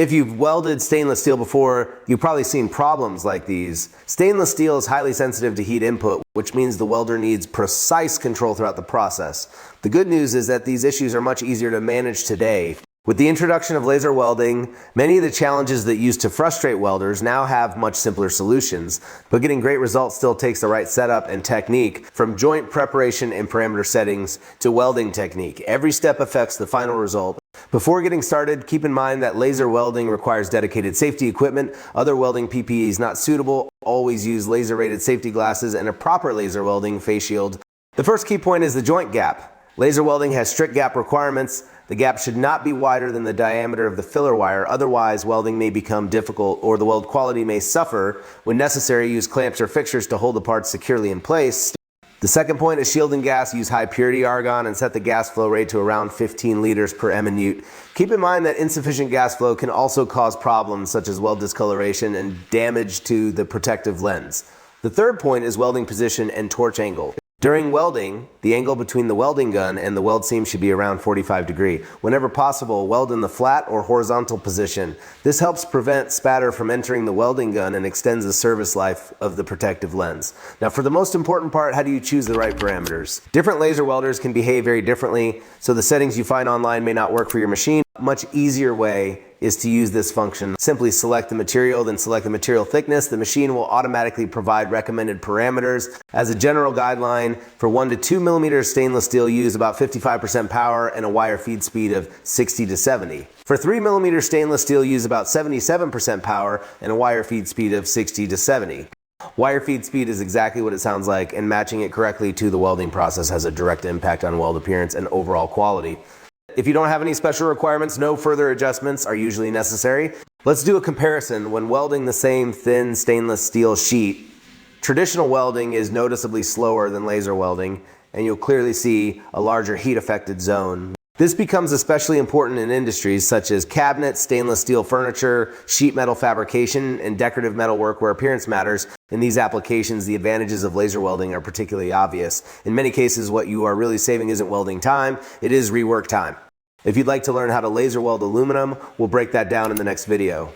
If you've welded stainless steel before, you've probably seen problems like these. Stainless steel is highly sensitive to heat input, which means the welder needs precise control throughout the process. The good news is that these issues are much easier to manage today. With the introduction of laser welding, many of the challenges that used to frustrate welders now have much simpler solutions. But getting great results still takes the right setup and technique, from joint preparation and parameter settings to welding technique. Every step affects the final result. Before getting started, keep in mind that laser welding requires dedicated safety equipment. Other welding PPE is not suitable. Always use laser-rated safety glasses and a proper laser welding face shield. The first key point is the joint gap. Laser welding has strict gap requirements. The gap should not be wider than the diameter of the filler wire, otherwise welding may become difficult or the weld quality may suffer. When necessary, use clamps or fixtures to hold the parts securely in place. The second point is shielding gas. Use high purity argon and set the gas flow rate to around 15 liters per minute. Keep in mind that insufficient gas flow can also cause problems such as weld discoloration and damage to the protective lens. The third point is welding position and torch angle. During welding, the angle between the welding gun and the weld seam should be around 45 degrees. Whenever possible, weld in the flat or horizontal position. This helps prevent spatter from entering the welding gun and extends the service life of the protective lens. Now, for the most important part, how do you choose the right parameters? Different laser welders can behave very differently, so the settings you find online may not work for your machine. A much easier way is to use this function. Simply select the material, then select the material thickness. The machine will automatically provide recommended parameters. As a general guideline, for 1 to 2 millimeters stainless steel, use about 55% power and a wire feed speed of 60 to 70. For 3 millimeter stainless steel, use about 77% power and a wire feed speed of 60 to 70. Wire feed speed is exactly what it sounds like, and matching it correctly to the welding process has a direct impact on weld appearance and overall quality. If you don't have any special requirements, no further adjustments are usually necessary. Let's do a comparison. When welding the same thin stainless steel sheet, traditional welding is noticeably slower than laser welding, and you'll clearly see a larger heat affected zone. This becomes especially important in industries such as cabinets, stainless steel furniture, sheet metal fabrication, and decorative metal work where appearance matters. In these applications, the advantages of laser welding are particularly obvious. In many cases, what you are really saving isn't welding time, it is rework time. If you'd like to learn how to laser weld aluminum, we'll break that down in the next video.